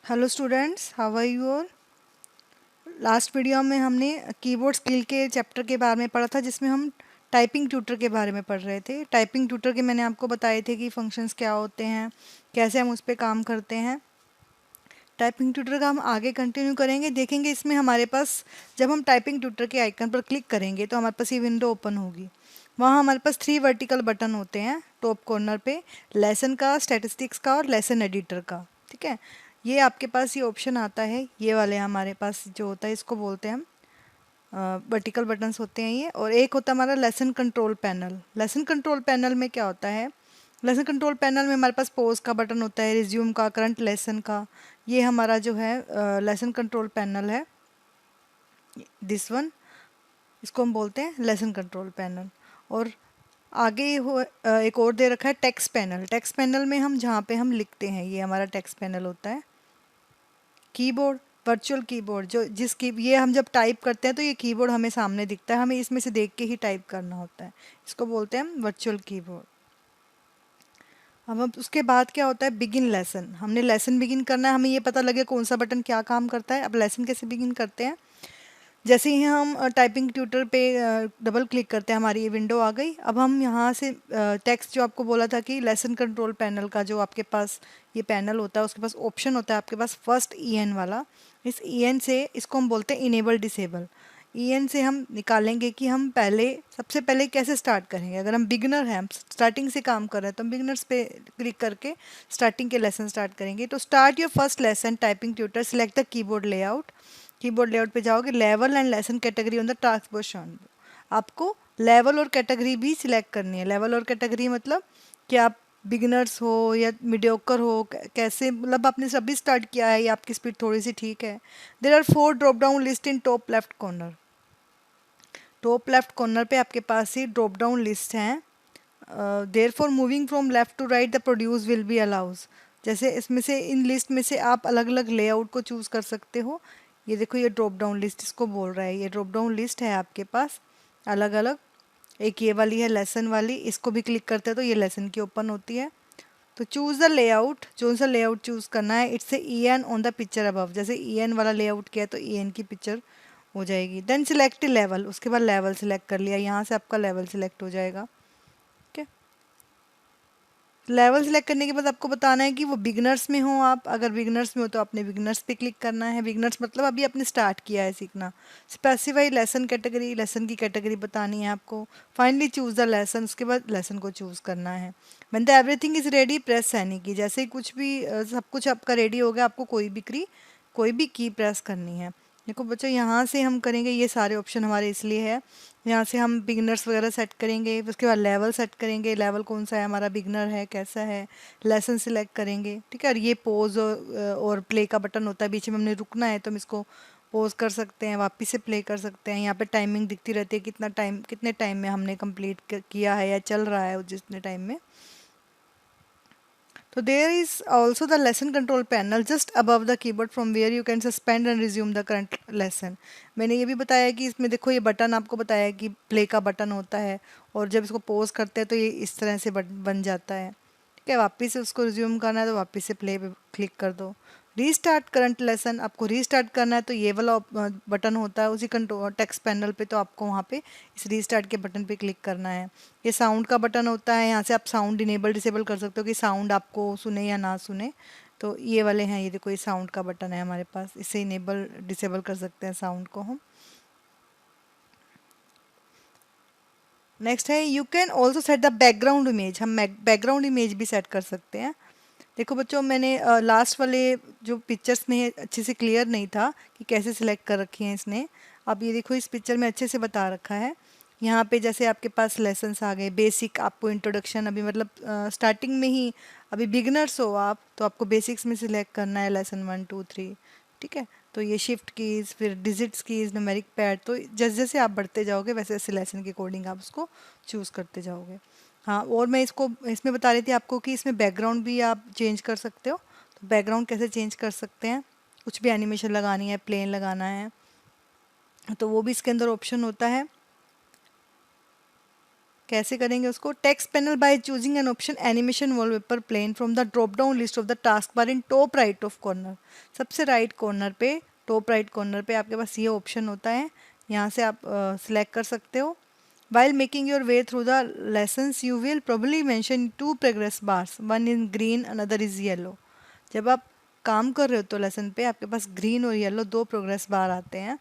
Hello students, how are you all. Last video में हमने keyboard skill के chapter के बारे में पढ़ा था, जिसमें हम टाइपिंग ट्यूटर के बारे में पढ़ रहे थे। टाइपिंग ट्यूटर के मैंने आपको बताए थे कि फंक्शंस क्या होते हैं, कैसे हम उस पर काम करते हैं। टाइपिंग ट्यूटर का हम आगे कंटिन्यू करेंगे, देखेंगे इसमें हमारे पास जब हम टाइपिंग ट्यूटर के आइकन पर क्लिक करेंगे तो हमारे पास ये विंडो ओपन होगी। वहाँ हमारे पास 3 वर्टिकल बटन होते हैं टॉप कॉर्नर पे, लेसन का, स्टैटिस्टिक्स का और लेसन एडिटर का। ठीक है, ये आपके पास ये ऑप्शन आता है, ये वाले हमारे पास जो होता है इसको बोलते हैं हम वर्टिकल बटन्स होते हैं ये। और एक होता है हमारा lesson control panel. Lesson control panel में क्या होता है, लेसन कंट्रोल पैनल में हमारे पास पॉज का बटन होता है, रिज्यूम का, करंट लेसन का। ये हमारा जो है लेसन कंट्रोल पैनल है, दिस वन, इसको हम बोलते हैं लेसन कंट्रोल पैनल। और आगे एक और दे रखा है टेक्स्ट पैनल। टेक्स्ट पैनल में हम जहाँ पे हम लिखते हैं, ये हमारा टेक्स्ट पैनल होता है। कीबोर्ड, वर्चुअल कीबोर्ड, जो जिस की ये हम जब टाइप करते हैं तो ये कीबोर्ड हमें सामने दिखता है, हमें इसमें से देख के ही टाइप करना होता है, इसको बोलते हैं हम वर्चुअल कीबोर्ड। अब उसके बाद क्या होता है, बिगिन लेसन। हमने लेसन बिगिन करना है, हमें ये पता लगे कौन सा बटन क्या काम करता है। अब लेसन कैसे बिगिन करते हैं, जैसे ही हम टाइपिंग ट्यूटर पे डबल क्लिक करते हैं, हमारी ये विंडो आ गई। अब हम यहाँ से टेक्स्ट, जो आपको बोला था कि लेसन कंट्रोल पैनल का जो आपके पास ये पैनल होता है, उसके पास ऑप्शन होता है आपके पास फर्स्ट EN वाला। इस EN से इसको हम बोलते हैं इनेबल डिसेबल। EN से हम निकालेंगे कि हम सबसे पहले कैसे स्टार्ट करेंगे। अगर हम बिगिनर हैं, हम स्टार्टिंग से काम कर रहे हैं, तो हम बिगिनर्स पे क्लिक करके स्टार्टिंग के लेसन स्टार्ट करेंगे। तो start your first lesson typing tutor, select the keyboard layout. Keyboard layout पे जाओगे, level and lesson category on the task box shown. आपको लेवल और कैटेगरी भी सिलेक्ट करनी है। लेवल और कैटेगरी मतलब कि आप बिगिनर्स हो या मीडियोकर हो, कैसे, मतलब आपने अभी स्टार्ट किया है या आपकी स्पीड थोड़ी सी ठीक है। There are 4 drop down list in top left corner. Top left corner पे आपके पास ही ड्रॉप डाउन लिस्ट हैं। There for moving from left to right the produce will be allows. जैसे इसमें से, इन लिस्ट में से आप अलग अलग लेआउट को चूज़ कर सकते हो। ये देखो, ये ड्रॉप डाउन लिस्ट इसको बोल रहा है, ये ड्रॉप डाउन लिस्ट है आपके पास अलग अलग। एक ये वाली है लेसन वाली, इसको भी क्लिक करते हैं तो ये लेसन की ओपन होती है। तो चूज़ द लेआउट, जो सा लेआउट चूज़ करना है, it's a EN on the picture above. जैसे EN वाला लेआउट किया है तो EN की पिक्चर हो जाएगी। देन सिलेक्ट लेवल, उसके बाद लेवल सिलेक्ट कर लिया, यहाँ से आपका लेवल सिलेक्ट हो जाएगा। ठीक है, लेवल सिलेक्ट करने के बाद आपको बताना है कि वो बिगनर्स में हो आप। अगर बिगनर्स में हो तो आपने बिगनर्स पे क्लिक करना है। बिगनर्स मतलब अभी आपने स्टार्ट किया है सीखना। स्पेसिफाई लेसन कैटेगरी, लेसन की कैटेगरी बतानी है आपको। फाइनली चूज़ द लेसन, उसके बाद लेसन को चूज़ करना है। When the everything is ready press Saini की। जैसे ही कुछ भी सब कुछ आपका रेडी हो गया, आपको कोई भी की प्रेस करनी है। देखो बच्चों, यहाँ से हम करेंगे, ये सारे ऑप्शन हमारे इसलिए है, यहाँ से हम बिगनर्स वगैरह सेट करेंगे, उसके बाद लेवल सेट करेंगे, लेवल कौन सा है हमारा, बिगनर है कैसा है, लेसन सिलेक्ट करेंगे। ठीक है, और ये पोज और प्ले का बटन होता है, बीच में हमने रुकना है तो हम इसको पोज कर सकते हैं, वापस से प्ले कर सकते हैं। यहाँ पे टाइमिंग दिखती रहती है, कितने टाइम में हमने कंप्लीट किया है या चल रहा है जितने टाइम में। So there is also the lesson control panel just above the keyboard from where you can suspend and resume the current lesson। मैंने ये भी बताया कि इसमें देखो, ये बटन आपको बताया कि प्ले का बटन होता है, और जब इसको पॉज करते हैं तो ये इस तरह से बन जाता है। ठीक है, वापस से उसको रिज्यूम करना है तो वापस से प्ले पे क्लिक कर दो। रीस्टार्ट करंट लेसन, आपको रीस्टार्ट करना है तो ये वाला बटन होता है उसी कंट्रोल टेक्स्ट पैनल पे, तो आपको वहाँ पे इस रीस्टार्ट के बटन पे क्लिक करना है। ये साउंड का बटन होता है, यहाँ से आप साउंड इनेबल डिसेबल कर सकते हो कि साउंड आपको सुने या ना सुने। तो ये वाले हैं, ये देखो, ये साउंड का बटन है हमारे पास, इससे इनेबल डिसेबल कर सकते हैं साउंड को हम। नेक्स्ट है, you can also set the background image. हम बैकग्राउंड इमेज भी सेट कर सकते हैं। देखो बच्चों, मैंने लास्ट वाले जो पिक्चर्स में अच्छे से क्लियर नहीं था कि कैसे सिलेक्ट कर रखी हैं इसने। अब ये देखो, इस पिक्चर में अच्छे से बता रखा है। यहाँ पे जैसे आपके पास लेसन्स आ गए, बेसिक, आपको इंट्रोडक्शन, अभी मतलब स्टार्टिंग में ही, अभी बिगनर्स हो आप तो आपको बेसिक्स में सिलेक्ट करना है लेसन 1 2 3। ठीक है, तो ये शिफ्ट कीज़, फिर डिजिट्स कीज़, न्यूमेरिक पैड, तो जैसे जैसे आप बढ़ते जाओगे वैसे वैसे लेसन के अकॉर्डिंग आप उसको चूज़ करते जाओगे। हाँ, और मैं इसको इसमें बता रही थी आपको कि इसमें बैकग्राउंड भी आप चेंज कर सकते हो। तो बैकग्राउंड कैसे चेंज कर सकते हैं, कुछ भी एनिमेशन लगानी है, प्लेन लगाना है, तो वो भी इसके अंदर ऑप्शन होता है। कैसे करेंगे उसको? Text panel by choosing an option animation wallpaper plane from the drop down list of the task bar in top right of corner. सबसे राइट कॉर्नर पे, टॉप राइट कॉर्नर पे आपके पास ये ऑप्शन होता है, यहाँ से आप सिलेक्ट कर सकते हो। While making your way through the lessons, you will probably mention two progress bars, one in green, another is yellow. जब आप काम कर रहे हो तो लेसन पे आपके पास ग्रीन और येलो दो प्रोग्रेस बार आते हैं।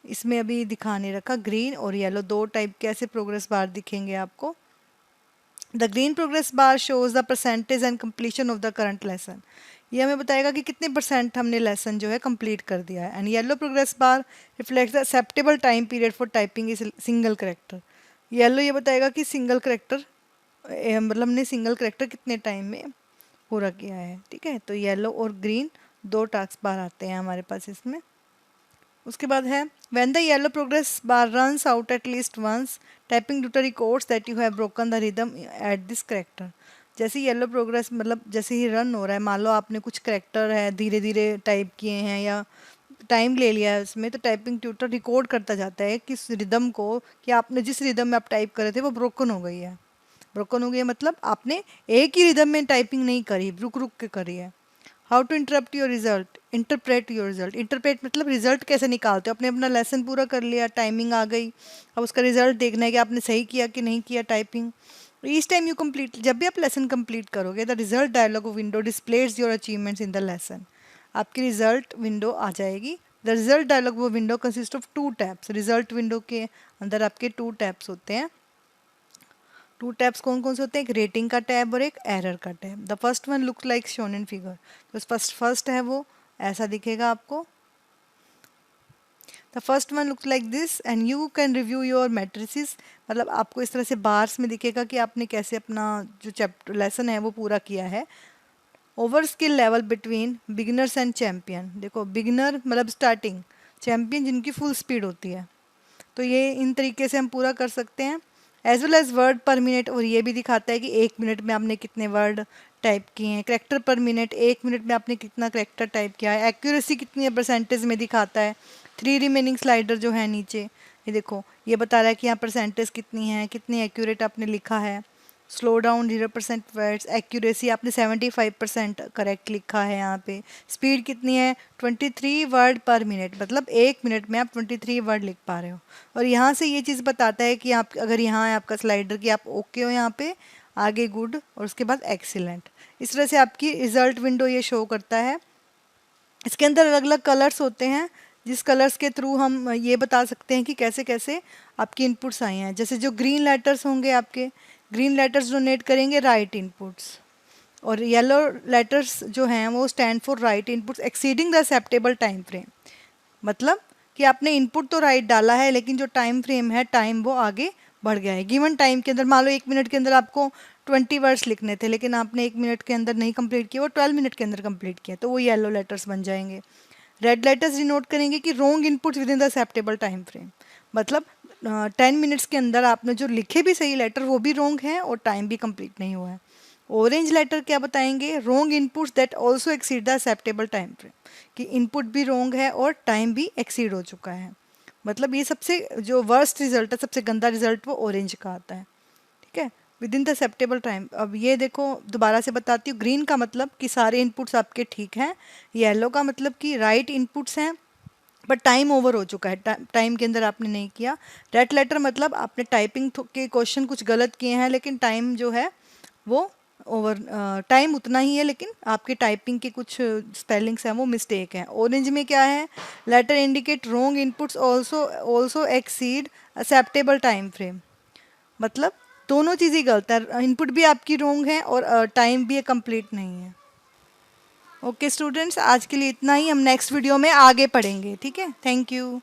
इसमें अभी दिखा नहीं रखा, ग्रीन और येलो दो टाइप के ऐसे प्रोग्रेस बार दिखेंगे आपको। The green progress bar shows the percentage and completion of the current lesson. ये हमें बताएगा कि कितने परसेंट हमने लेसन जो है कंप्लीट कर दिया है। And yellow progress bar reflects the acceptable time period for typing a single character. Yellow ये बताएगा कि सिंगल करेक्टर मतलब हमने सिंगल करेक्टर कितने टाइम में पूरा किया है। ठीक है, तो येलो और ग्रीन दो टास्क बार आते हैं हमारे पास इसमें। उसके बाद है when the yellow progress bar runs out at least once typing tutor records that you have broken the rhythm at this character. जैसे येलो प्रोग्रेस मतलब जैसे ही रन हो रहा है, मान लो आपने कुछ करेक्टर है धीरे धीरे टाइप किए हैं या टाइम ले लिया है उसमें, तो टाइपिंग ट्यूटर रिकॉर्ड करता जाता है कि इस रिदम को, कि आपने जिस रिदम में आप टाइप कर रहे थे वो ब्रोकन हो गई है। ब्रोकन हो गई है मतलब आपने एक ही रिदम में टाइपिंग नहीं करी, रुक रुक के करी है। How to interrupt your result, interpret your result. Interpret मतलब रिजल्ट कैसे निकालते हो? आपने अपना लेसन पूरा कर लिया, टाइमिंग आ गई, अब उसका रिजल्ट देखना है कि आपने सही किया कि नहीं किया typing. Each time you complete, जब भी आप लेसन कंप्लीट करोगे, the result dialog window displays your achievements in the lesson. आपकी रिजल्ट विंडो आ जाएगी। द रिजल्ट डायलॉग वो window consist of two tabs. Result window के अंदर आपके टू टैब्स होते हैं। टू टैब्स कौन कौन से होते हैं? एक रेटिंग का टैब और एक एरर का tab. The first one look like shown in figure. तो फर्स्ट है वो ऐसा दिखेगा आपको। The first one look like this and you can review your matrices. मतलब आपको इस तरह से बार्स में दिखेगा कि आपने कैसे अपना जो चैप्टर लेसन है वो पूरा किया है। Over skill level between beginners and champion. देखो बिगिनर मतलब स्टार्टिंग, चैम्पियन जिनकी फुल स्पीड होती है। तो ये इन तरीके से हम पूरा कर सकते हैं। As well as word per minute, और ये भी दिखाता है कि एक मिनट में आपने कितने वर्ड टाइप किए हैं। करेक्टर पर मिनट, एक मिनट में आपने कितना करेक्टर टाइप किया है। एक्यूरेसी कितनी है परसेंटेज में दिखाता है। 3 रिमेनिंग स्लाइडर जो है नीचे, ये देखो ये बता रहा है कि यहाँ परसेंटेज कितनी है, कितनी एक्यूरेट आपने लिखा है। Slow down 0% words. एक्यूरेसी आपने 75% करेक्ट लिखा है यहाँ पे। स्पीड कितनी है? 23 वर्ड पर मिनट, मतलब एक मिनट में आप 23 वर्ड लिख पा रहे हो। और यहाँ से ये चीज़ बताता है कि आप अगर यहाँ है आपका स्लाइडर कि आप ओके हो यहाँ पे, आगे गुड और उसके बाद एक्सीलेंट। इस तरह से आपकी रिजल्ट विंडो ये शो करता है। इसके अंदर अलग अलग कलर्स होते हैं, जिस कलर्स के थ्रू हम ये बता सकते हैं कि कैसे कैसे आपकी इनपुट्स आई हैं। जैसे जो ग्रीन लेटर्स होंगे आपके, ग्रीन लेटर्स डोनेट करेंगे राइट इनपुट्स, और येलो लेटर्स जो हैं वो stand for right inputs exceeding the acceptable time frame. मतलब कि आपने इनपुट तो राइट डाला है लेकिन जो टाइम फ्रेम है, टाइम वो आगे बढ़ गया है। गिवन टाइम के अंदर, मान लो 1 मिनट के अंदर आपको 20 वर्ड्स लिखने थे लेकिन आपने 1 मिनट के अंदर नहीं कंप्लीट किया, वो 12 मिनट के अंदर कंप्लीट किया, तो वो येलो लेटर्स बन जाएंगे। रेड लेटर्स डिनोट करेंगे कि wrong inputs with in the acceptable time frame. मतलब 10 मिनट्स के अंदर आपने जो लिखे भी सही लेटर वो भी रॉन्ग है और टाइम भी कंप्लीट नहीं हुआ है। ऑरेंज लेटर क्या बताएंगे? Wrong inputs that also exceed the acceptable time frame, कि इनपुट भी रॉन्ग है और टाइम भी एक्सीड हो चुका है। मतलब ये सबसे जो वर्स्ट रिजल्ट है, सबसे गंदा रिजल्ट वो ऑरेंज का आता है। ठीक है, with in the acceptable time. अब ये देखो दोबारा से बताती हूँ। ग्रीन का मतलब कि सारे इनपुट्स आपके ठीक हैं। येलो का मतलब कि राइट इनपुट्स हैं बट टाइम ओवर हो चुका है, टाइम के अंदर आपने नहीं किया। रेड लेटर मतलब आपने टाइपिंग के क्वेश्चन कुछ गलत किए हैं लेकिन टाइम जो है वो ओवर, टाइम उतना ही है लेकिन आपके टाइपिंग के कुछ स्पेलिंग्स हैं वो मिस्टेक हैं। ऑरेंज में क्या है? Letter indicate wrong inputs also exceed acceptable time frame. मतलब दोनों चीज़ें गलत है, इनपुट भी आपकी रॉन्ग है और टाइम भी कंप्लीट नहीं है। ओके स्टूडेंट्स, आज के लिए इतना ही। हम नेक्स्ट वीडियो में आगे पढ़ेंगे। ठीक है, थैंक यू।